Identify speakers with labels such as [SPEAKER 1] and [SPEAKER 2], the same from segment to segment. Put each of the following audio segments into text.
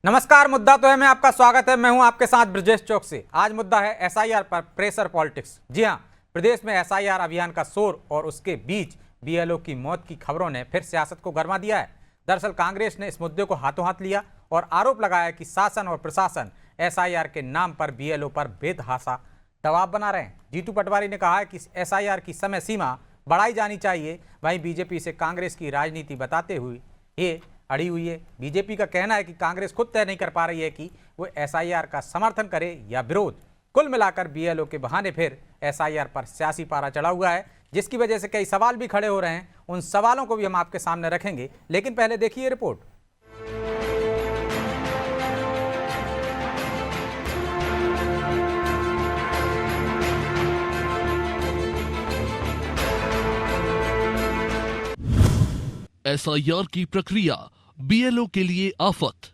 [SPEAKER 1] नमस्कार। मुद्दा तो है में आपका स्वागत है। मैं हूं आपके साथ ब्रजेश चौकसी। आज मुद्दा है एसआईआर पर प्रेशर पॉलिटिक्स। जी हां, प्रदेश में एसआईआर अभियान का शोर और उसके बीच बीएलओ की मौत की खबरों ने फिर सियासत को गरमा दिया है। दरअसल कांग्रेस ने इस मुद्दे को हाथों हाथ लिया और आरोप लगाया कि शासन और प्रशासन एसआईआर के नाम पर बीएलओ पर बेतहाशा दबाव बना रहे हैं। जीतू पटवारी ने कहा है कि एसआईआर की समय सीमा बढ़ाई जानी चाहिए। वहीं बीजेपी से कांग्रेस की राजनीति बताते हुए ये अड़ी हुई है। बीजेपी का कहना है कि कांग्रेस खुद तय नहीं कर पा रही है कि वो एसआईआर का समर्थन करे या विरोध। कुल मिलाकर बीएलओ के बहाने फिर एसआईआर पर सियासी पारा चढ़ा हुआ है, जिसकी वजह से कई सवाल भी खड़े हो रहे हैं। उन सवालों को भी हम आपके सामने रखेंगे, लेकिन पहले देखिए रिपोर्ट।
[SPEAKER 2] एसआईआर की प्रक्रिया बीएलओ के लिए आफत।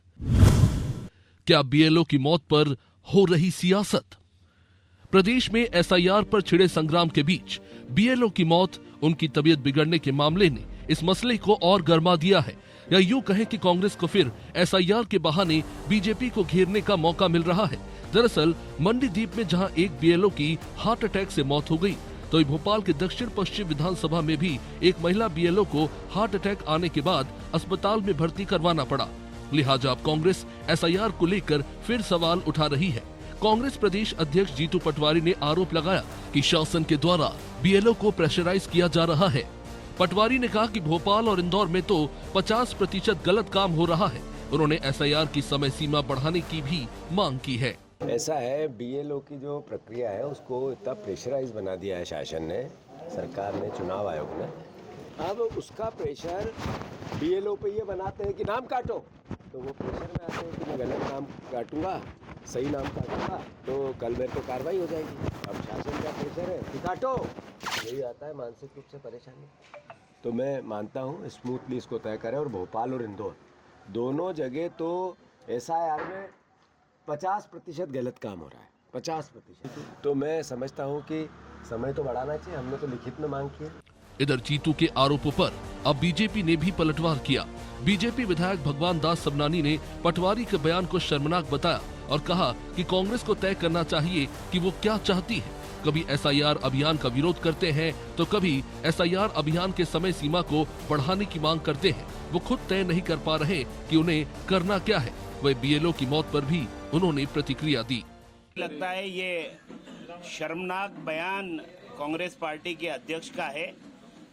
[SPEAKER 2] क्या बीएलओ की मौत पर हो रही सियासत? प्रदेश में एसआईआर पर छिड़े संग्राम के बीच बीएलओ की मौत, उनकी तबीयत बिगड़ने के मामले ने इस मसले को और गर्मा दिया है। या यूं कहें कि कांग्रेस को फिर एसआईआर के बहाने बीजेपी को घेरने का मौका मिल रहा है। दरअसल मंडीदीप में जहां एक बीएलओ की हार्ट अटैक से मौत हो गई, तो भोपाल के दक्षिण पश्चिम विधानसभा में भी एक महिला बीएलओ को हार्ट अटैक आने के बाद अस्पताल में भर्ती करवाना पड़ा। लिहाजा अब कांग्रेस एसआईआर को लेकर फिर सवाल उठा रही है। कांग्रेस प्रदेश अध्यक्ष जीतू पटवारी ने आरोप लगाया कि शासन के द्वारा बीएलओ को प्रेशराइज किया जा रहा है। पटवारी ने कहा कि भोपाल और इंदौर में तो 50% गलत काम हो रहा है। उन्होंने एसआईआर की समय सीमा बढ़ाने की भी मांग की है।
[SPEAKER 3] ऐसा है, बीएलओ की जो प्रक्रिया है उसको इतना प्रेशराइज बना दिया है शासन ने, सरकार ने, चुनाव आयोग ने। अब उसका प्रेशर बीएलओ पे ये बनाते हैं कि नाम काटो, तो वो प्रेशर में आते हैं कि मैं गलत नाम काटूंगा, सही नाम काटूंगा तो कल मेरे पे कार्रवाई हो जाएगी। अब शासन का प्रेशर है कि काटो, यही आता है मानसिक रूप से परेशानी। तो मैं मानता हूँ स्मूथली इसको तय करें। और भोपाल और इंदौर दोनों जगह तो एसआईआर में 50% गलत काम हो रहा है, 50%। तो मैं समझता हूं कि समय तो बढ़ाना चाहिए। हमने तो लिखित में मांग की है।
[SPEAKER 2] इधर जीतू के आरोपों पर अब बीजेपी ने भी पलटवार किया। बीजेपी विधायक भगवान दास सबनानी ने पटवारी के बयान को शर्मनाक बताया और कहा कि कांग्रेस को तय करना चाहिए कि वो क्या चाहती है। कभी एसआईआर अभियान का विरोध करते हैं तो कभी एसआईआर अभियान के समय सीमा को बढ़ाने की मांग करते हैं। वो खुद तय नहीं कर पा रहे कि उन्हें करना क्या है। वह बीएलओ की मौत पर भी उन्होंने प्रतिक्रिया दी।
[SPEAKER 4] लगता है ये शर्मनाक बयान कांग्रेस पार्टी के अध्यक्ष का है।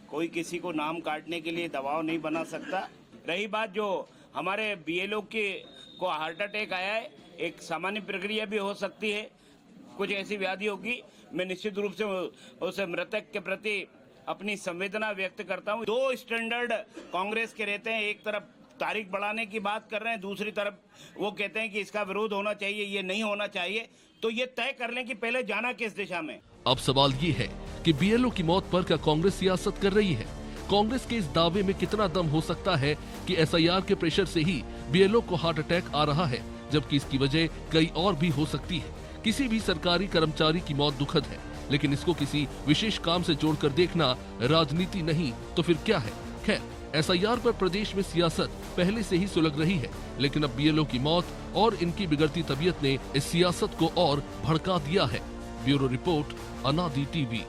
[SPEAKER 4] कोई किसी को नाम काटने के लिए दबाव नहीं बना सकता। रही बात जो हमारे बीएलओ के को हार्ट अटैक आया है, एक सामान्य प्रक्रिया भी हो सकती है। कुछ ऐसी व्याधि होगी, मैं निश्चित रूप से उस मृतक के प्रति अपनी संवेदना व्यक्त करता हूँ। दो स्टैंडर्ड कांग्रेस के रहते हैं। एक तरफ तारीख बढ़ाने की बात कर रहे हैं, दूसरी तरफ वो कहते हैं कि इसका विरोध होना चाहिए, ये नहीं होना चाहिए। तो ये तय कर लें कि पहले जाना किस दिशा में।
[SPEAKER 2] अब सवाल ये है कि बीएलओ की मौत पर क्या कांग्रेस सियासत कर रही है? कांग्रेस के इस दावे में कितना दम हो सकता है कि एसआईआर के प्रेशर से ही बीएलओ को हार्ट अटैक आ रहा है, जबकि इसकी वजह कई और भी हो सकती है। किसी भी सरकारी कर्मचारी की मौत दुखद है, लेकिन इसको किसी विशेष काम से जोड़कर देखना राजनीति नहीं तो फिर क्या है? खैर, एसआईआर पर प्रदेश में सियासत पहले से ही सुलग रही है, लेकिन अब बीएलओ की मौत और इनकी बिगड़ती तबीयत ने इस सियासत को और भड़का दिया है। ब्यूरो रिपोर्ट, अनादि टीवी।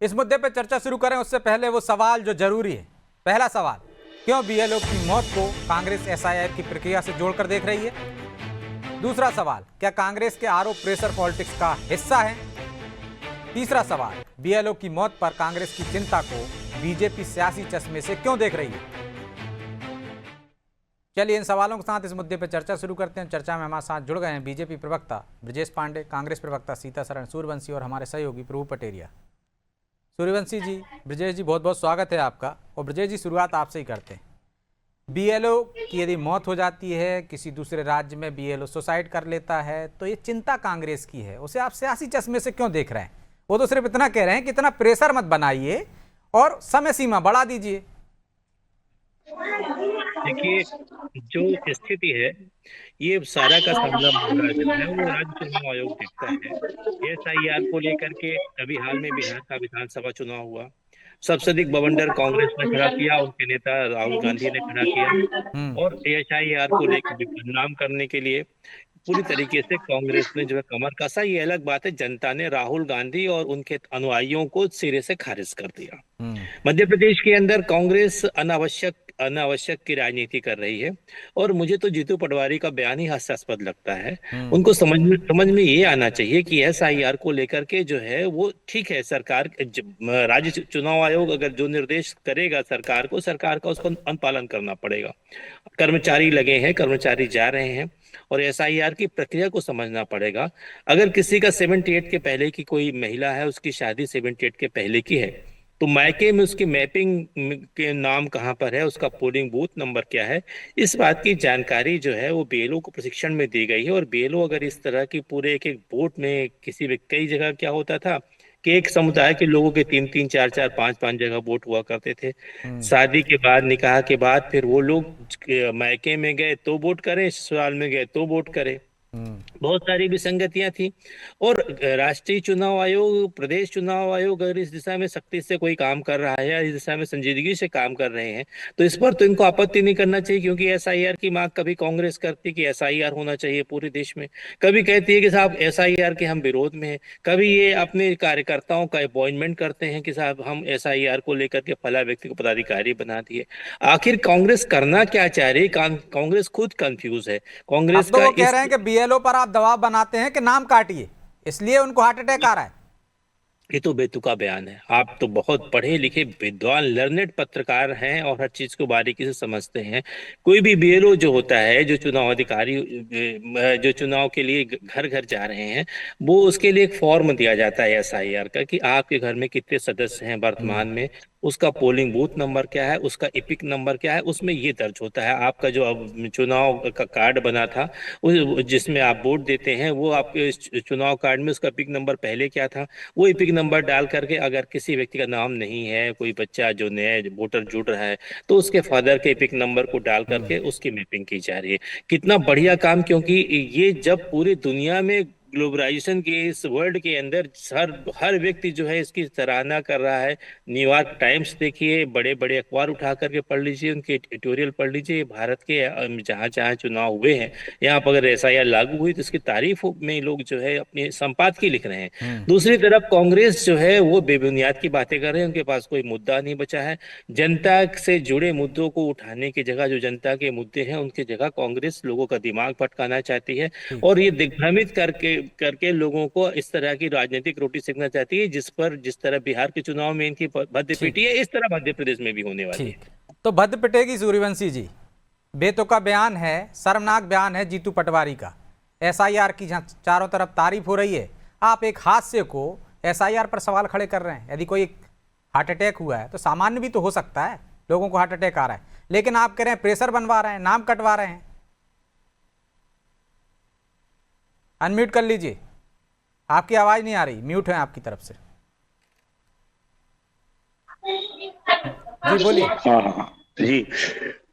[SPEAKER 1] इस मुद्दे पर चर्चा शुरू करें उससे पहले वो सवाल जो जरूरी है। पहला सवाल, क्यों बीएलओ की मौत को कांग्रेस एसआईआर की प्रक्रिया से जोड़कर देख रही है? दूसरा सवाल, क्या कांग्रेस के आरोप प्रेशर पॉलिटिक्स का हिस्सा है? तीसरा सवाल, बीएलओ की मौत पर कांग्रेस की चिंता को बीजेपी सियासी चश्मे से क्यों देख रही है? चलिए इन सवालों के साथ इस मुद्दे पर चर्चा शुरू करते हैं। चर्चा में हमारे साथ जुड़ गए हैं बीजेपी प्रवक्ता ब्रजेश पांडे, कांग्रेस प्रवक्ता सीतासरण सूर्यवंशी और हमारे सहयोगी प्रभु पटेरिया। सूर्यवंशी जी, ब्रजेश जी, बहुत बहुत स्वागत है आपका। और ब्रजेश जी, शुरुआत आपसे ही करते हैं। बीएलओ की यदि मौत हो जाती है, किसी दूसरे राज्य में बीएलओ सुसाइड कर लेता है, तो ये चिंता कांग्रेस की है, उसे आप सियासी चश्मे से क्यों देख रहे हैं? वो तो सिर्फ इतना कह रहे हैं कि इतना प्रेशर मत बनाइए और समय सीमा बढ़ा दीजिए।
[SPEAKER 5] देखिए, जो स्थिति है ये सारा का सारा मामला जो है वो राज्य चुनाव आयोग देखता है। एसआईआर को लेकर के अभी हाल में बिहार का विधानसभा चुनाव हुआ, सबसे अधिक बवंडर कांग्रेस ने खड़ा किया, उनके नेता राहुल गांधी ने खड़ा किया, और एसआईआर को लेकर बदनाम करने के लिए पूरी तरीके से कांग्रेस ने जो है कमर कसा। ये अलग बात है, जनता ने राहुल गांधी और उनके अनुयायियों को सिरे से खारिज कर दिया। मध्य प्रदेश के अंदर कांग्रेस अनावश्यक की राजनीति कर रही है, और मुझे तो जीतू पटवारी का बयान ही हास्यास्पद लगता है। उनको समझ में ये आना चाहिए कि एसआईआर को लेकर के जो है वो ठीक है, सरकार राज्य चुनाव आयोग अगर जो निर्देश करेगा सरकार को, सरकार का उसको अनुपालन करना पड़ेगा। कर्मचारी लगे हैं, कर्मचारी जा रहे हैं, और एसआईआर की प्रक्रिया को समझना पड़ेगा। अगर किसी का 78 के पहले की कोई महिला है, उसकी शादी 78 के पहले की है, तो मायके में उसकी मैपिंग के नाम कहाँ पर है, उसका पोलिंग बूथ नंबर क्या है, इस बात की जानकारी जो है वो बीएलओ को प्रशिक्षण में दी गई है। और बीएलओ अगर इस तरह की पूरे एक बूथ में किसी भी, कई जगह क्या होता था कि एक समुदाय के लोगों के 3-3, 4-4, 5-5 जगह वोट हुआ करते थे। शादी के बाद, निकाह के बाद फिर वो लोग मायके में गए तो वोट करें, ससुराल में गए तो वोट करें। बहुत सारी विसंगतियां थी। और राष्ट्रीय चुनाव आयोग, प्रदेश चुनाव आयोग अगर इस दिशा में सख्ती से कोई काम कर रहा है या इस दिशा में संजीदगी से काम कर रहे हैं, तो इस पर तो इनको आपत्ति नहीं करना चाहिए। क्योंकि एसआईआर की मांग कभी कांग्रेस करती है कि एसआईआर होना चाहिए पूरे देश में, कभी कहती है कि साहब एसआईआर के हम विरोध में हैं, कभी ये अपने कार्यकर्ताओं का अपॉइंटमेंट करते हैं कि साहब हम एसआईआर को लेकर के फला व्यक्ति को पदाधिकारी बना दिए। आखिर कांग्रेस करना क्या चाह रही? कांग्रेस खुद कंफ्यूज है। कांग्रेस
[SPEAKER 1] अब तो वो कह रहे हैं कि बीएलओ पर आप दबाव बनाते हैं कि नाम काटिए, इसलिए उनको हार्ट अटैक आ रहा है।
[SPEAKER 5] ये तो बेतुका बयान है। आप तो बहुत पढ़े लिखे विद्वान लर्नेड पत्रकार हैं और हर चीज को बारीकी से समझते हैं। कोई भी बीएलओ जो होता है, जो चुनाव अधिकारी, जो चुनाव के लिए घर घर जा रहे हैं, वो उसके लिए एक फॉर्म दिया जाता है एसआईआर का कि आपके घर में कितने सदस्य हैं वर्तमान में, उसका पोलिंग बूथ नंबर क्या है, उसका इपिक नंबर क्या है, उसमें ये दर्ज होता है। आपका जो चुनाव का कार्ड बना था जिसमें आप वोट देते हैं, वो आपके चुनाव कार्ड में उसका इपिक नंबर पहले क्या था, वो इपिक नंबर डाल करके अगर किसी व्यक्ति का नाम नहीं है, कोई बच्चा जो नया वोटर जुड़ रहा है, तो उसके फादर के इपिक नंबर को डाल करके उसकी मैपिंग की जा रही है। कितना बढ़िया काम, क्योंकि ये जब पूरी दुनिया में ग्लोबलाइजेशन के इस वर्ल्ड के अंदर हर व्यक्ति जो है इसकी सराहना कर रहा है। न्यूयॉर्क टाइम्स देखिए, बड़े बड़े अखबार उठा करके पढ़ लीजिए, उनके एडिटोरियल पढ़ लीजिए। भारत के जहाँ जहाँ चुनाव हुए हैं, यहाँ पर अगर एसआईआर लागू हुई तो इसकी तारीफ में लोग जो है अपने संपादकीय लिख रहे हैं। दूसरी तरफ कांग्रेस जो है वो बेबुनियाद की बातें कर रहे हैं, उनके पास कोई मुद्दा नहीं बचा है। जनता से जुड़े मुद्दों को उठाने की जगह, जो जनता के मुद्दे हैं उनकी जगह कांग्रेस लोगों का दिमाग भटकाना चाहती है, और ये दिग्भ्रमित करके लोगों को इस तरह की राजनीतिक रोटी सेकना चाहती है, जिस तरह बिहार के चुनाव में इनकी भद्द पिटी है, इस तरह मध्य प्रदेश में भी होने वाली है।
[SPEAKER 1] तो भद्द पिटेगी सूर्यवंशी जी। बेतुका बयान है, शर्मनाक बयान है जीतू पटवारी का। एसआईआर की जहाँ चारों तरफ तारीफ हो रही है, आप एक हादसे को एसआईआर पर सवाल खड़े कर रहे हैं। यदि कोई हार्ट अटैक हुआ है तो सामान्य भी तो हो सकता है, लोगों को हार्ट अटैक आ रहा है, लेकिन आप कह रहे हैं प्रेशर बनवा रहे हैं, नाम कटवा रहे हैं। अनम्यूट कर लीजिए, आपकी आवाज नहीं आ रही, म्यूट है आपकी तरफ से। जी बोलिए।
[SPEAKER 6] हाँ जी,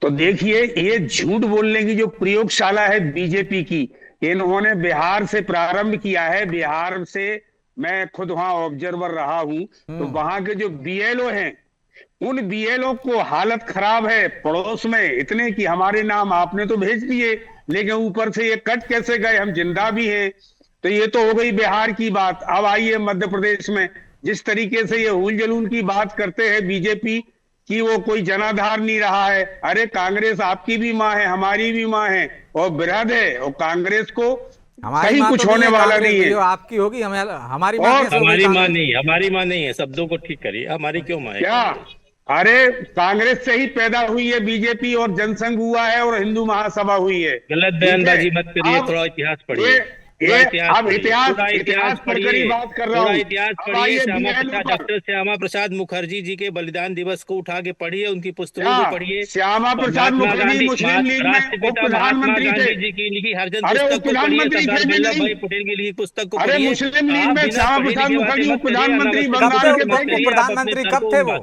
[SPEAKER 6] तो देखिए, ये झूठ बोलने की जो प्रयोगशाला है बीजेपी की, इन्होंने बिहार से प्रारंभ किया है। बिहार से मैं खुद वहां ऑब्जर्वर रहा हूं, तो वहां के जो बीएलओ हैं, उन बीएलओ को हालत खराब है पड़ोस में, इतने कि हमारे नाम आपने तो भेज दिए, लेकिन ऊपर से ये कट कैसे गए, हम जिंदा भी हैं। तो ये तो हो गई बिहार की बात। अब आइए मध्य प्रदेश में, जिस तरीके से ये हुल जलूल की बात करते हैं बीजेपी कि वो कोई जनाधार नहीं रहा है। अरे कांग्रेस आपकी भी माँ है, हमारी भी माँ है, और बृहद है, और कांग्रेस को कहीं कुछ होने वाला नहीं है।
[SPEAKER 1] आपकी होगी, हमारी
[SPEAKER 5] माँ नहीं है। शब्दों को ठीक करिए, हमारी क्यों माँ है?
[SPEAKER 6] क्या? अरे कांग्रेस से ही पैदा हुई है बीजेपी, और जनसंघ हुआ है, और हिंदू महासभा हुई है।
[SPEAKER 5] गलत बयानबाजी मत करिए, थोड़ा इतिहास पढ़िए।
[SPEAKER 6] अब इतिहास पढ़कर ही बात कर रहा हूँ।
[SPEAKER 5] इतिहास पढ़िए, डॉक्टर श्यामा प्रसाद मुखर्जी जी के बलिदान दिवस को उठा के पढ़िए, उनकी पुस्तकों को पढ़िए।
[SPEAKER 6] श्यामा प्रसाद मुखर्जी मुस्लिम लीग में प्रधानमंत्री थे।
[SPEAKER 5] जी की लिखी हरजन
[SPEAKER 6] अरे वो
[SPEAKER 5] पुस्तक को पढ़िए,
[SPEAKER 6] प्रधानमंत्री
[SPEAKER 5] सरदार
[SPEAKER 6] थे
[SPEAKER 5] वल्लभ भाई
[SPEAKER 6] नहीं?
[SPEAKER 5] पटेल की लिखी पुस्तक को
[SPEAKER 6] अरे
[SPEAKER 5] पढ़िए।
[SPEAKER 6] मुस्लिम लीग में श्यामा प्रसाद मुखर्जी प्रधानमंत्री बंगाल के थे।
[SPEAKER 1] प्रधानमंत्री कब थे वो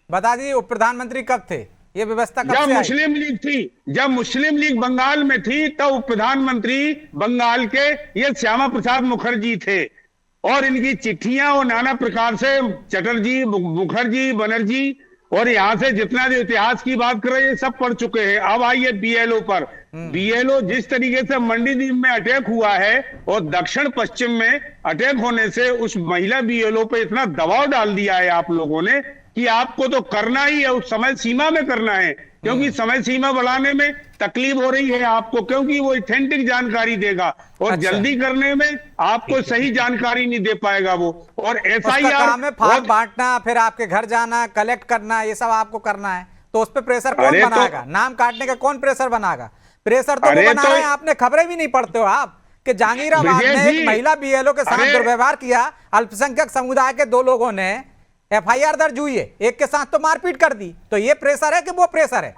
[SPEAKER 1] बता दीजिए, उप प्रधानमंत्री कब थे? ये व्यवस्था कब
[SPEAKER 6] जब
[SPEAKER 1] से आई?
[SPEAKER 6] मुस्लिम लीग थी, जब मुस्लिम लीग बंगाल में थी, तब प्रधानमंत्री बंगाल के ये श्यामा प्रसाद मुखर्जी थे, और इनकी चिट्ठियां और नाना प्रकार से चटर्जी, मुखर्जी, बनर्जी और यहां से जितना जो इतिहास की बात कर रहे हैं सब पढ़ चुके हैं। अब आइए बीएलओ पर। बीएलओ जिस तरीके से मंडीदीप में अटैक हुआ है और दक्षिण पश्चिम में अटैक होने से उस महिला बीएलओ पे इतना दबाव डाल दिया है आप लोगों ने कि आपको तो करना ही है, उस समय सीमा में करना है, क्योंकि समय सीमा बढ़ाने में तकलीफ हो रही है आपको, क्योंकि वो ऑथेंटिक जानकारी देगा और
[SPEAKER 1] अच्छा।
[SPEAKER 6] जल्दी करने में आपको सही जानकारी नहीं दे पाएगा वो। और
[SPEAKER 1] उसका काम है फॉर्म बांटना, फिर आपके घर जाना, कलेक्ट करना, ये सब आपको करना है। तो उस पर प्रेशर कौन
[SPEAKER 6] अरे तो-
[SPEAKER 1] बनाएगा? नाम काटने का कौन प्रेशर बनाएगा? प्रेशर तो वो
[SPEAKER 6] अरे
[SPEAKER 1] बना
[SPEAKER 6] तो-
[SPEAKER 1] रहे हैं, आपने खबरें भी नहीं पढ़ते हो आप कि जहांगीराबाद
[SPEAKER 6] विजय
[SPEAKER 1] में एक
[SPEAKER 6] जी,
[SPEAKER 1] महिला बीएलओ के साथ
[SPEAKER 6] अरे-
[SPEAKER 1] दुर्व्यवहार किया, अल्पसंख्यक समुदाय के 2 लोगों ने एफआईआर दर्ज हुई है, एक के साथ तो मारपीट कर दी। तो ये प्रेशर है कि वो प्रेशर है?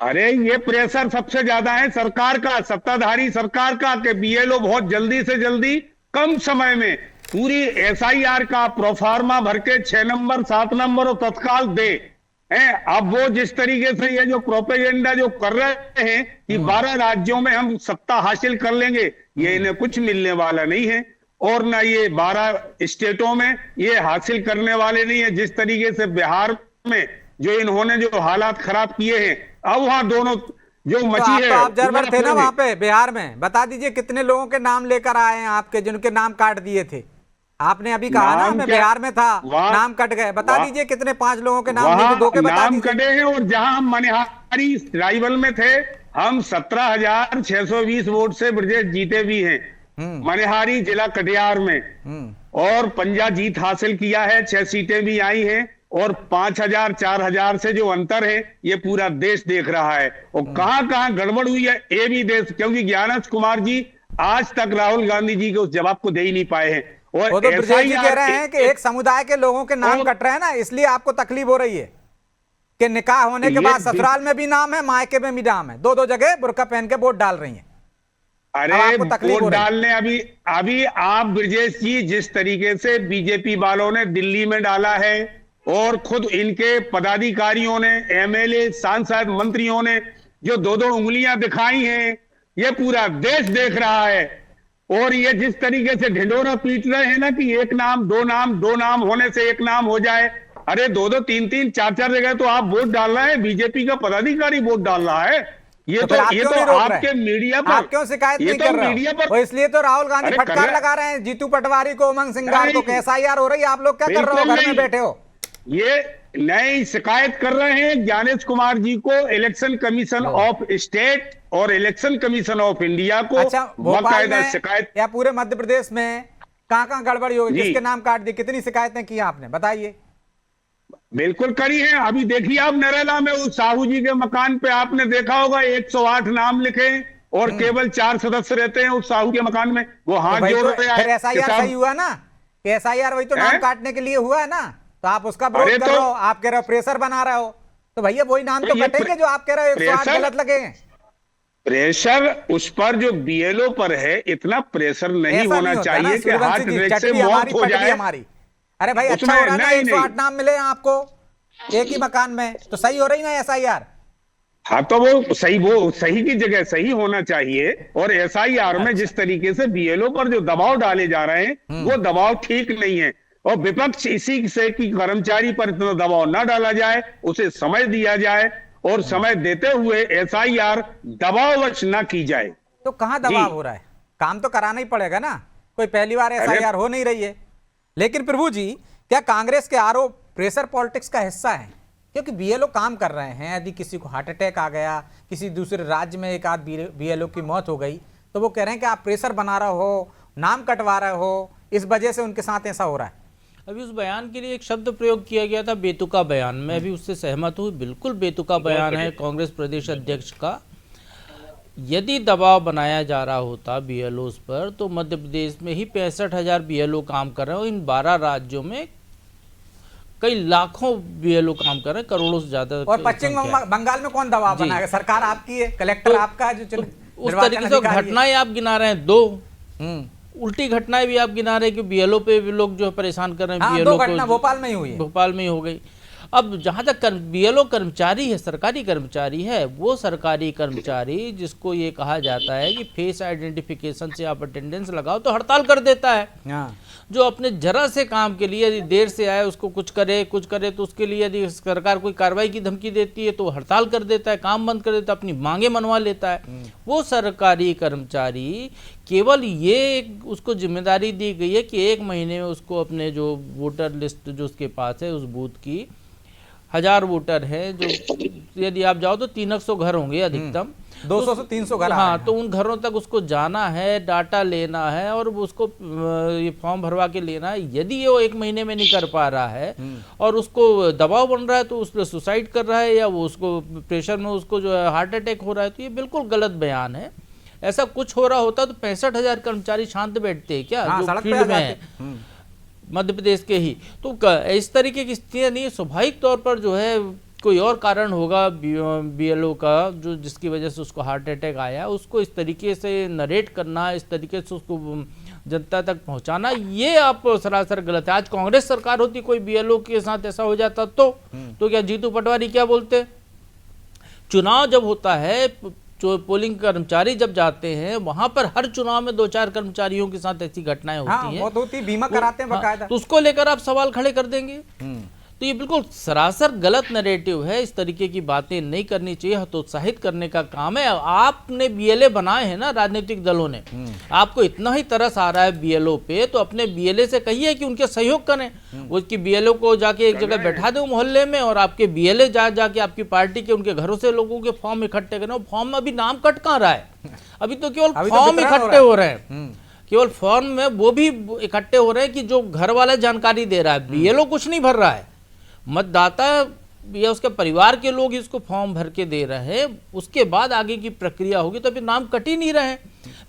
[SPEAKER 6] अरे ये प्रेशर सबसे ज्यादा है सरकार का, सत्ताधारी सरकार का, कि बीएलओ बहुत जल्दी से जल्दी कम समय में पूरी एसआईआर का प्रोफार्मा भर के 6 नंबर 7 नंबर और तत्काल दे हैं। अब वो जिस तरीके से ये जो प्रोपेगेंडा जो कर रहे हैं कि 12 राज्यों में हम सत्ता हासिल कर लेंगे, ये इन्हें कुछ मिलने वाला नहीं है, और ना ये 12 स्टेटों में ये हासिल करने वाले नहीं है। जिस तरीके से बिहार में जो इन्होंने जो हालात खराब किए हैं, अब वहां दोनों जो
[SPEAKER 1] तो
[SPEAKER 6] मची
[SPEAKER 1] आप
[SPEAKER 6] है,
[SPEAKER 1] तो ऑब्जर्वर थे ना
[SPEAKER 6] पूरा
[SPEAKER 1] वहां पे बिहार में, बता दीजिए कितने लोगों के नाम लेकर आए हैं आपके, जिनके नाम काट दिए थे? आपने अभी कहा ना
[SPEAKER 6] नाम
[SPEAKER 1] मैं
[SPEAKER 6] क्या-
[SPEAKER 1] बिहार में था,
[SPEAKER 6] वहाँ-
[SPEAKER 1] नाम कट गए। बता
[SPEAKER 6] वहाँ-
[SPEAKER 1] दीजिए कितने 5 लोगों के नाम, नहीं
[SPEAKER 6] वहां
[SPEAKER 1] तो 2 के बता
[SPEAKER 6] नाम
[SPEAKER 1] दीजिए।
[SPEAKER 6] कटे हैं, और जहां हम मनिहारी राइवल में थे, हम 17,620 वोट से ब्रजेश जीते भी हैं मनिहारी जिला कटिहार में, और पंजा जीत हासिल किया है, 6 सीटें भी आई हैं, और 5,000 4,000 से जो अंतर है ये पूरा देश देख रहा है। और कहां कहां गड़बड़ हुई है ये भी देश, क्योंकि ज्ञानेश कुमार जी आज तक राहुल गांधी जी के उस जवाब को दे ही नहीं पाए हैं। और
[SPEAKER 1] वो तो ब्रजेश जी
[SPEAKER 6] SIR
[SPEAKER 1] कह रहे हैं कि एक समुदाय के लोगों के नाम कट रहे हैं ना, इसलिए आपको तकलीफ हो रही है कि निकाह होने के
[SPEAKER 6] ये
[SPEAKER 1] बाद ससुराल में भी नाम है, मायके में भी नाम है, 2 जगह बुर्का पहन के वोट डाल रही हैं। अब
[SPEAKER 6] अरे
[SPEAKER 1] आपको तकलीफ हो
[SPEAKER 6] वोट
[SPEAKER 1] रही है।
[SPEAKER 6] डालने अभी आप ब्रजेश जी जिस तरीके से बीजेपी वालों ने दिल्ली में डाला है, और खुद इनके पदाधिकारियों ने, एमएलए, सांसद, मंत्रियों ने जो 2-2 उंगलियां दिखाई हैं, ये पूरा देश देख रहा है। और ये जिस तरीके से ढिंढोरा पीट रहे हैं ना कि एक नाम, 2 नाम, 2 नाम होने से एक नाम हो जाए, अरे 2-2 3-3 4-4 जगह तो आप वोट डाल रहे हैं, बीजेपी का पदाधिकारी वोट डाल रहा है। ये
[SPEAKER 1] फिर आप
[SPEAKER 6] ये
[SPEAKER 1] क्यों
[SPEAKER 6] तो
[SPEAKER 1] नहीं रोक रहे?
[SPEAKER 6] आपके मीडिया पर,
[SPEAKER 1] आप क्यों शिकायत
[SPEAKER 6] ये
[SPEAKER 1] नहीं
[SPEAKER 6] तो
[SPEAKER 1] कर रहे
[SPEAKER 6] मीडिया
[SPEAKER 1] हो?
[SPEAKER 6] पर,
[SPEAKER 1] और इसलिए तो राहुल गांधी
[SPEAKER 6] अरे कर
[SPEAKER 1] फटकार
[SPEAKER 6] रहे-
[SPEAKER 1] लगा रहे हैं जीतू पटवारी को, उमंग सिंघार को, एसआईआर हो रही है, आप लोग क्या कर रहे हो?
[SPEAKER 6] बिल्कुल
[SPEAKER 1] घर में
[SPEAKER 6] नहीं।
[SPEAKER 1] बैठे हो।
[SPEAKER 6] ये नई शिकायत कर रहे हैं ज्ञानेश कुमार जी को, इलेक्शन कमीशन ऑफ स्टेट और इलेक्शन कमीशन ऑफ इंडिया को
[SPEAKER 1] अच्छा, भोपाल
[SPEAKER 6] बाकायदा
[SPEAKER 1] में
[SPEAKER 6] शिकायत।
[SPEAKER 1] या पूरे मध्य प्रदेश में कहां गड़बड़ी होगी,
[SPEAKER 6] जी।
[SPEAKER 1] किसके नाम काट दिए, कितनी शिकायतें की आपने, बताइए।
[SPEAKER 6] बिल्कुल करी है। अभी देखिए आप नरेला में उस साहू जी के मकान पे आपने देखा होगा 108 नाम लिखे, और केवल 4 सदस्य रहते हैं उस साहू के मकान में। वो
[SPEAKER 1] तो
[SPEAKER 6] हाथ
[SPEAKER 1] भाई
[SPEAKER 6] जोड़
[SPEAKER 1] तो
[SPEAKER 6] रहे
[SPEAKER 1] फिर
[SPEAKER 6] हैं
[SPEAKER 1] एसआईआर
[SPEAKER 6] कि साहब-
[SPEAKER 1] सही हुआ ना, कि एसआईआर वही तो नाम
[SPEAKER 6] हैं?
[SPEAKER 1] काटने के लिए हुआ है ना, तो आप उसका विरोध
[SPEAKER 6] अरे
[SPEAKER 1] कर
[SPEAKER 6] तो-
[SPEAKER 1] रहे हो, आप कह रहे हो प्रेशर बना रहे हो, तो भैया वही नाम तो
[SPEAKER 6] ये
[SPEAKER 1] कटेंगे जो आप कह रहे हो 108
[SPEAKER 6] प्रेशर-
[SPEAKER 1] गलत लगे हैं।
[SPEAKER 6] प्रेशर उस पर जो बीएलओ पर है, इतना प्रेशर नहीं
[SPEAKER 1] ऐसा
[SPEAKER 6] होना
[SPEAKER 1] होता ना,
[SPEAKER 6] चाहिए कि
[SPEAKER 1] सूर्यवंशी
[SPEAKER 6] हार्ट
[SPEAKER 1] जी,
[SPEAKER 6] अटैक से
[SPEAKER 1] चटनी
[SPEAKER 6] मौत
[SPEAKER 1] हमारी,
[SPEAKER 6] हो
[SPEAKER 1] पटरी
[SPEAKER 6] जाए।
[SPEAKER 1] हमारी। अरे भाई अच्छा
[SPEAKER 6] उसमें
[SPEAKER 1] हो रहा है ना,
[SPEAKER 6] नहीं,
[SPEAKER 1] 108 नाम मिले हैं आपको एक ही मकान में, तो सही हो रही ना एसआईआर।
[SPEAKER 6] हाँ तो वो सही की जगह सही होना चाहिए। और एसआईआर में जिस तरीके से बीएलओ पर जो दबाव डाले जा रहे हैं वो दबाव ठीक नहीं है। और विपक्ष इसी से कि कर्मचारी पर इतना दबाव ना डाला जाए, उसे समय दिया जाए, और समय देते हुए एसआईआर दबाववश ना की जाए।
[SPEAKER 1] तो कहां दबाव हो रहा है? काम तो कराना ही पड़ेगा ना, कोई पहली बार एसआईआर हो नहीं रही है। लेकिन प्रभु जी, क्या कांग्रेस के आरोप प्रेशर पॉलिटिक्स का हिस्सा है? क्योंकि बीएलओ काम कर रहे हैं, यदि किसी को हार्ट अटैक आ गया, किसी दूसरे राज्य में एक आध बीएलओ की मौत हो गई, तो वो कह रहे हैं कि आप प्रेशर बना रहे हो, नाम कटवा रहे हो, इस वजह से उनके साथ ऐसा हो रहा है।
[SPEAKER 7] अभी उस बयान के लिए एक शब्द प्रयोग किया गया था, बेतुका बयान। मैं भी उससे सहमत हूँ, बिल्कुल बेतुका बयान है कांग्रेस प्रदेश अध्यक्ष का। यदि दबाव बनाया जा रहा होता बीएलओ पर, तो मध्य प्रदेश में ही 65,000 बीएलओ काम कर रहे हैं, और इन 12 राज्यों में कई लाखों बीएलओ काम कर रहे हैं, करोड़ों से ज्यादा।
[SPEAKER 1] और पश्चिम बंगाल में कौन दबाव बनाएगा? सरकार आपकी है, कलेक्टर आपका है, जो
[SPEAKER 7] उस तरीके से घटनाएं आप गिना रहे हैं, 2 उल्टी घटनाएं भी आप गिना रहे हैं कि बीएलओ पे भी लोग जो है परेशान कर रहे हैं।
[SPEAKER 1] हाँ,
[SPEAKER 7] बीएलओ
[SPEAKER 1] 2 घटना भोपाल में ही हुई है।
[SPEAKER 7] भोपाल में ही हो गई। अब जहाँ तक बीएलओ कर्मचारी है, सरकारी कर्मचारी है, वो सरकारी कर्मचारी जिसको ये कहा जाता है कि फेस आइडेंटिफिकेशन से आप अटेंडेंस लगाओ तो हड़ताल कर देता है।
[SPEAKER 1] हाँ।
[SPEAKER 7] जो अपने जरा से काम के लिए यदि देर से आए, उसको कुछ करे तो उसके लिए यदि सरकार कोई कार्रवाई की धमकी देती है तो हड़ताल कर देता है, काम बंद कर देता है, अपनी मांगे मनवा लेता है। वो सरकारी कर्मचारी केवल ये उसको जिम्मेदारी दी गई है कि 1 महीने में उसको अपने जो वोटर लिस्ट जो उसके पास है, उस बूथ की 1000 वोटर हैं, जो यदि आप जाओ तो 300 घर होंगे अधिकतम,
[SPEAKER 1] 200 से 300 घर।
[SPEAKER 7] हाँ, तो उन घरों तक उसको जाना है, डाटा लेना है और उसको ये फॉर्म भरवा के लेना है। यदि वो 1 महीने में नहीं कर पा रहा है और उसको दबाव बन रहा है तो उस पर सुसाइड कर रहा है या वो उसको प्रेशर में उसको जो है हार्ट अटैक हो रहा है, तो ये बिल्कुल गलत बयान है। ऐसा कुछ हो रहा होता तो 65,000 कर्मचारी शांत बैठते हैं क्या?
[SPEAKER 1] हाँ,
[SPEAKER 7] जो फील्ड में है मध्य प्रदेश के ही। तो इस तरीके की स्थितियाँ नहीं, स्वाभाविक तौर पर जो है कोई और कारण होगा बीएलओ का जो जिसकी वजह से उसको हार्ट अटैक आया। उसको इस तरीके से नरेट करना, इस तरीके से उसको जनता तक पहुंचाना, ये आप सरासर गलत है। आज कांग्रेस सरकार होती, कोई बीएलओ के साथ ऐसा हो जाता तो क्या जीतू पटवारी क्या बोलते? चुनाव जब होता है, जो पोलिंग कर्मचारी जब जाते हैं वहां पर हर चुनाव में 2-4 कर्मचारियों के साथ ऐसी घटनाएं होती हैं।
[SPEAKER 1] बहुत होती, बीमा कराते हैं बकायदा।
[SPEAKER 7] तो उसको लेकर आप सवाल खड़े कर देंगे तो ये बिल्कुल सरासर गलत नैरेटिव है। इस तरीके की बातें नहीं करनी चाहिए, हतोत्साहित करने का काम है। आपने बीएलए बनाए हैं ना, राजनीतिक दलों ने, आपको इतना ही तरस आ रहा है बीएलओ पे, तो अपने बीएलए से कहिए कि उनके सहयोग करें। उसकी बीएलओ को जाके एक जगह बैठा दो मोहल्ले में और आपके बीएलए जाके आपकी पार्टी के उनके घरों से लोगों के फॉर्म इकट्ठे करें। फॉर्म में अभी नाम कट कहाँ रहा है? अभी तो केवल फॉर्म इकट्ठे हो रहे हैं, केवल फॉर्म में वो भी इकट्ठे हो रहे हैं कि जो घर वाला जानकारी दे रहा है, बीएलओ कुछ नहीं भर रहा है। मतदाता या उसके परिवार के लोग इसको फॉर्म भर के दे रहे हैं। उसके बाद आगे की प्रक्रिया होगी, तो अभी नाम कट ही नहीं रहे।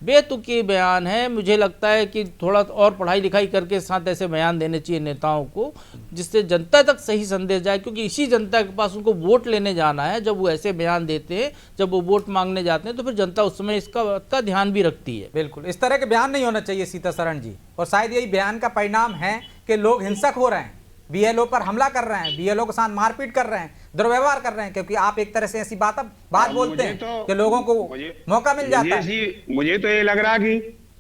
[SPEAKER 7] बेतुकी बयान है। मुझे लगता है कि थोड़ा और पढ़ाई लिखाई करके साथ ऐसे बयान देने चाहिए नेताओं को, जिससे जनता तक सही संदेश जाए, क्योंकि इसी जनता के पास उनको वोट लेने जाना है। जब वो ऐसे बयान देते हैं, जब वो वोट मांगने जाते हैं, तो फिर जनता उस समय इसका ध्यान भी रखती है।
[SPEAKER 1] बिल्कुल, इस तरह के बयान नहीं होना चाहिए सीतासरण जी, और शायद यही बयान का परिणाम है कि लोग हिंसक हो रहे हैं, बीएलओ पर हमला कर रहे हैं, बीएलओ के साथ मारपीट कर रहे हैं, दुर्व्यवहार कर रहे हैं, क्योंकि आप एक तरह से ऐसी बात बोलते हैं कि लोगों को मौका मिल जाता है।
[SPEAKER 6] मुझे तो ये लग रहा कि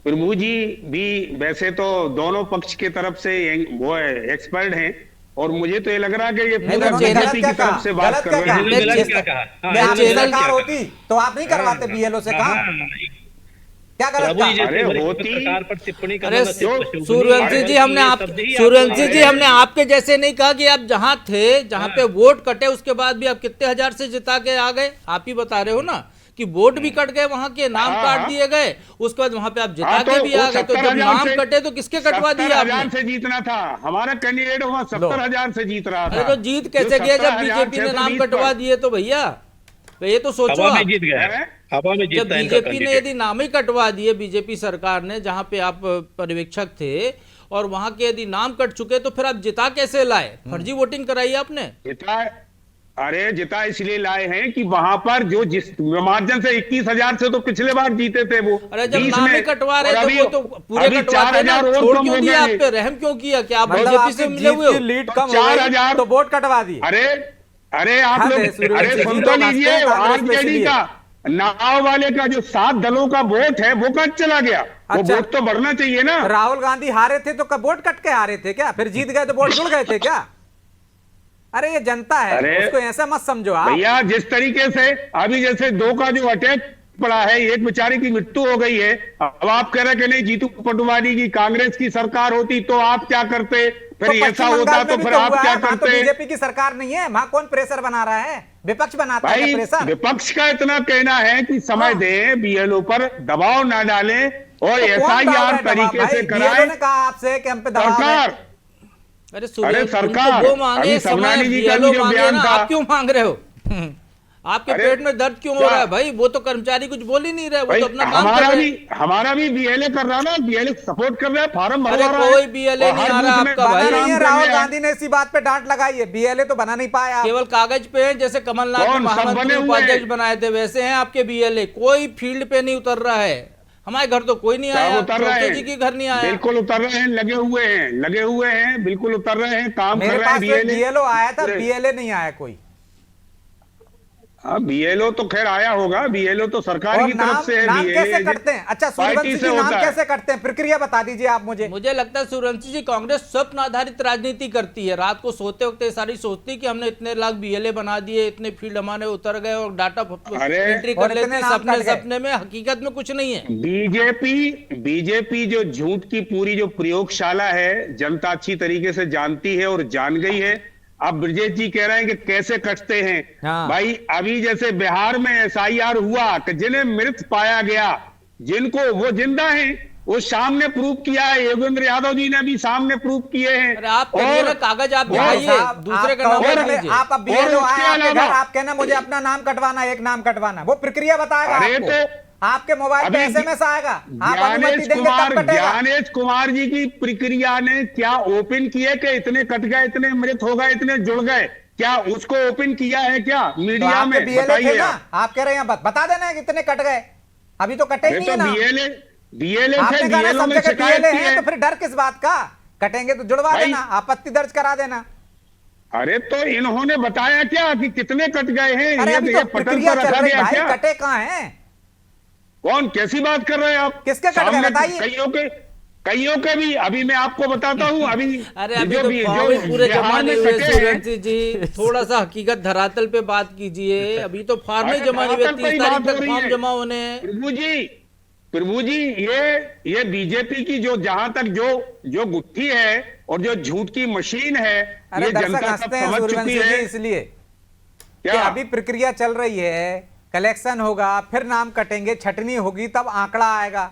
[SPEAKER 6] प्रभु जी भी वैसे तो दोनों पक्ष के तरफ से वो एक्सपर्ट हैं, और मुझे तो ये लग रहा है कि ये बीजेपी की तरफ से बात कर रहे हैं।
[SPEAKER 1] सरकार होती तो आप नहीं करवाते बीएलओ से काम? क्या गलत था?
[SPEAKER 6] अरे होती।
[SPEAKER 7] अरे सूर्यवंशी जी, हमने आपके जैसे नहीं कहा कि आप जहां थे, जहां पे वोट कटे, उसके बाद भी आप कितने हजार से जिता के आ गए। आप ही बता रहे हो ना कि वोट भी कट गए, वहां के नाम काट दिए गए, उसके बाद वहां पे आप जिता के भी आ गए। तो जब नाम कटे तो किसके कटवा दिए आपने?
[SPEAKER 6] 70,000 से जीतना था हमारा कैंडिडेट, वहां 70,000 से जीत रहा था।
[SPEAKER 7] अरे तो जीत कैसे गया जब बीजेपी ने नाम कटवा दिए? तो भैया ये तो सोचो,
[SPEAKER 5] हवा में जीत गया, हवा में
[SPEAKER 7] जब बीजेपी ने यदि नाम ही कटवा दिए, बीजेपी सरकार ने, जहां पे आप पर्यवेक्षक थे, और वहां के यदि नाम कट चुके, तो फिर आप जिता कैसे लाए? फर्जी वोटिंग कराई आपने?
[SPEAKER 6] जिता इसलिए लाए हैं कि वहां पर जो जिस मार्जिन से 21,000 से तो पिछले बार जीते थे वो।
[SPEAKER 7] अरे जब नाम ही कटवा रहे थे वो तो पूरे कटवाते ना, छोड़ क्यों दिया? आप पे रहम क्यों किया? क्या आप बीजेपी से मिले हुए हो?
[SPEAKER 1] लीड कम हो गई तो वोट कटवा दिए।
[SPEAKER 6] अरे आप लोग, अरे सुन तो लीजिए, आरजेडी का नाव वाले का जो 7 दलों का वोट है वो कट चला गया। वो वोट तो बढ़ना चाहिए ना।
[SPEAKER 1] राहुल गांधी हारे थे तो वोट कट के हारे थे क्या? फिर जीत गए तो वोट जुड़ गए थे क्या? अरे ये जनता है, उसको ऐसा मत समझो आप।
[SPEAKER 6] भैया जिस तरीके से अभी जैसे 2 का जो अटैक पड़ा है, एक बेचारे की मृत्यु हो गई है, अब आप कह रहे कि नहीं जीतू पटवारी की कांग्रेस की सरकार होती तो आप क्या करते? फिर ऐसा होता तो फिर आप क्या करते?
[SPEAKER 1] बीजेपी की सरकार नहीं है, वहां कौन प्रेशर बना रहा है? विपक्ष बनाता है प्रेशर।
[SPEAKER 6] विपक्ष का इतना कहना है कि समय दें, बीएलओ पर दबाव ना डालें और एसआईआर तरीके से कराएं।
[SPEAKER 1] ने कहा आपसे कि हम पे दबाव
[SPEAKER 6] सरकार।
[SPEAKER 7] अरे
[SPEAKER 6] सरकार,
[SPEAKER 7] वो मांगे, समय बीएलओ मांगे ना, आप क्यों मांग रहे हो? आपके पेट में दर्द क्यों हो रहा है भाई? वो तो कर्मचारी कुछ बोल ही नहीं रहे, वो तो अपना काम कर रहे हैं।
[SPEAKER 6] हमारा भी बीएलए कर रहा ना, बीएलए सपोर्ट कर रहा है, फार्म भरवा रहा है।
[SPEAKER 7] कोई बीएलए नहीं आ रहा आपका भाई।
[SPEAKER 1] राहुल गांधी ने इसी बात पे डांट लगाई है, बीएलए तो बना नहीं पाया,
[SPEAKER 7] केवल कागज पे है। जैसे कमलनाथ ने महामंत्री उपाध्यक्ष बनाए थे, वैसे हैं आपके बीएलए। कोई फील्ड पे नहीं उतर रहा है। हमारे घर तो कोई नहीं आया,
[SPEAKER 6] उतर रहे
[SPEAKER 7] चौथे जी के घर नहीं आया।
[SPEAKER 6] बिल्कुल उतर रहे हैं, लगे हुए हैं, बिल्कुल उतर रहे हैं, काम कर
[SPEAKER 1] मेरे
[SPEAKER 6] रहे हैं।
[SPEAKER 1] पास तो बीएलओ आया था, बीएलए नहीं आया कोई।
[SPEAKER 6] हाँ, बीएलओ तो खैर आया होगा, बीएलओ तो सरकार
[SPEAKER 1] और
[SPEAKER 6] की तरफ से है।
[SPEAKER 1] नाम कैसे
[SPEAKER 6] BLA
[SPEAKER 1] करते हैं? अच्छा सूर्यवंशी जी, नाम कैसे करते हैं, प्रक्रिया बता दीजिए आप मुझे।
[SPEAKER 7] मुझे लगता है सूर्यवंशी जी कांग्रेस स्वप्न आधारित राजनीति करती है। रात को सोते वक्त ये सारी सोचती कि हमने इतने लाख बीएलए बना दिए, इतने फील्ड हमारे उतर गए और डाटा एंट्री कर लेते हैं सपने में, हकीकत में कुछ नहीं है।
[SPEAKER 6] बीजेपी जो झूठ की पूरी जो प्रयोगशाला है, जनता अच्छी तरीके से जानती है और जान गई है। अब ब्रजेश जी कह रहे हैं कि कैसे कटते हैं।
[SPEAKER 1] हाँ।
[SPEAKER 6] भाई अभी जैसे बिहार में एसआईआर हुआ कि जिन्हें मृत पाया गया, जिनको वो जिंदा हैं, वो सामने प्रूव किया है। योगेंद्र यादव जी ने भी सामने प्रूव किए हैं।
[SPEAKER 7] अरे आप करिए ना, कागज आप दिखाइए, दूसरे का नाम मत लीजिए।
[SPEAKER 1] आप अब बीएलओ आए आपके घर, आप कहना मुझे अपना नाम कटवाना, एक नाम कटवाना, वो प्रक्रिया बताएगा आपको। आपके मोबाइल पे एसएमएस आएगा, आप अनुमति देंगे तब कटेगा।
[SPEAKER 6] ज्ञानेश कुमार जी की प्रक्रिया ने क्या ओपन किए कि इतने कट गए, इतने मृत हो गए, इतने जुड़ गए, क्या उसको ओपन किया है क्या मीडिया में?
[SPEAKER 1] बताइए ना, आप कह रहे हैं बता देना कितने कट गए, अभी तो कटे नहीं है ना।
[SPEAKER 6] बीएलए
[SPEAKER 1] आपने
[SPEAKER 6] से
[SPEAKER 1] कहा
[SPEAKER 6] बीएलओ
[SPEAKER 1] सब
[SPEAKER 6] में
[SPEAKER 1] जगह
[SPEAKER 6] शिकायत
[SPEAKER 1] बीएलए
[SPEAKER 6] की
[SPEAKER 1] है,
[SPEAKER 6] है।
[SPEAKER 1] तो फिर डर किस बात का? कटेंगे तो जुड़वा देना, आपत्ति दर्ज करा देना।
[SPEAKER 6] अरे तो इन्होंने बताया क्या कि कितने कट गए हैं?
[SPEAKER 1] अरे अभी तो प्रक्रिया चल रही है भाई, कटे कहाँ हैं?
[SPEAKER 6] कौन, कैसी बात कर रहे हैं आप?
[SPEAKER 1] किसके कट गए बताइए?
[SPEAKER 6] कईयों के भी अभी मैं आपको बताता हूँ। अभी
[SPEAKER 7] अरे अभी तो फॉर्म ही पूरे जमा नहीं हुए सूर्यवंशी जी, थोड़ा सा हकीकत धरातल पे बात कीजिए। अभी तो फॉर्म ही जमा नहीं हुए, 30 तारीख तक फॉर्म जमा होने हैं।
[SPEAKER 6] प्रभु जी ये बीजेपी की जो जहां तक जो गुत्थी है और जो झूठ की मशीन है, ये जनता सब समझ चुकी है।
[SPEAKER 1] इसलिए
[SPEAKER 6] क्या
[SPEAKER 1] कि अभी प्रक्रिया चल रही है, कलेक्शन होगा, फिर नाम कटेंगे, छटनी होगी, तब आंकड़ा आएगा।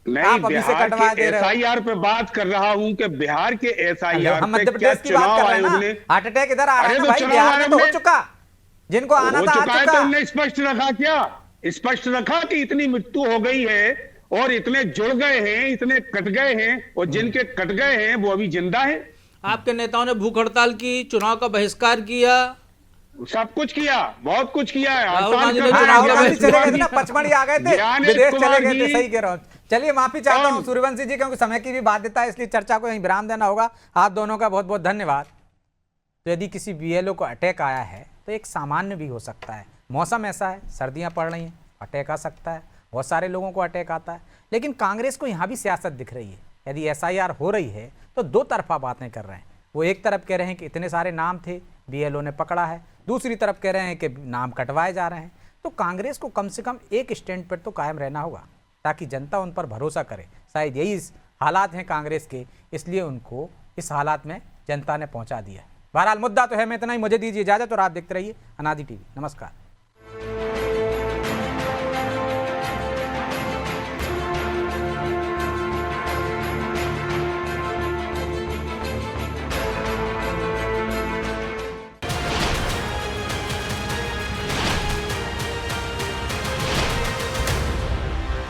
[SPEAKER 6] नहीं, बिहार के एसआईआर पे बात कर रहा हूं कि बिहार के एसआईआर
[SPEAKER 1] हम मध्य प्रदेश की बात कर रहे हैं ना। हार्ट अटैक इधर आ रहा है ना भाई, बिहार में तो हो चुका, जिनको आना था आ चुका।
[SPEAKER 6] तो हमने स्पष्ट रखा क्या? स्पष्ट रखा कि इतनी मृत्यु हो गई है और इतने जुड़ गए हैं, इतने कट गए हैं, और जिनके कट गए हैं वो अभी जिंदा है।
[SPEAKER 7] आपके नेताओं ने भूख हड़ताल की, चुनाव का बहिष्कार किया,
[SPEAKER 6] सब कुछ किया, बहुत कुछ किया है।
[SPEAKER 1] पचमढ़ी आ गए थे, विदेश चले गए थे, सही कह रहा हूँ। चलिए माफी चाहता हूँ सूर्यवंशी जी, क्योंकि समय की भी बाध्यता है, इसलिए चर्चा को यहीं विराम देना होगा। आप दोनों का बहुत बहुत धन्यवाद। तो यदि किसी बीएलओ को अटैक आया है तो एक सामान्य भी हो सकता है, मौसम ऐसा है, सर्दियां पड़ रही हैं, अटैक आ सकता है, बहुत सारे लोगों को अटैक आता है। लेकिन कांग्रेस को यहाँ भी सियासत दिख रही है। यदि एसआईआर हो रही है तो दो तरफा बातें कर रहे हैं। वो एक तरफ कह रहे हैं कि इतने सारे नाम थे, बीएलओ ने पकड़ा है, दूसरी तरफ कह रहे हैं कि नाम कटवाए जा रहे हैं। तो कांग्रेस को कम से कम एक स्टैंड पर तो कायम रहना होगा, ताकि जनता उन पर भरोसा करे। शायद यही हालात हैं कांग्रेस के, इसलिए उनको इस हालात में जनता ने पहुंचा दिया। बहरहाल मुद्दा तो है, मैं इतना ही, मुझे दीजिए इजाजत और आप देखते रहिए अनादि टीवी। नमस्कार।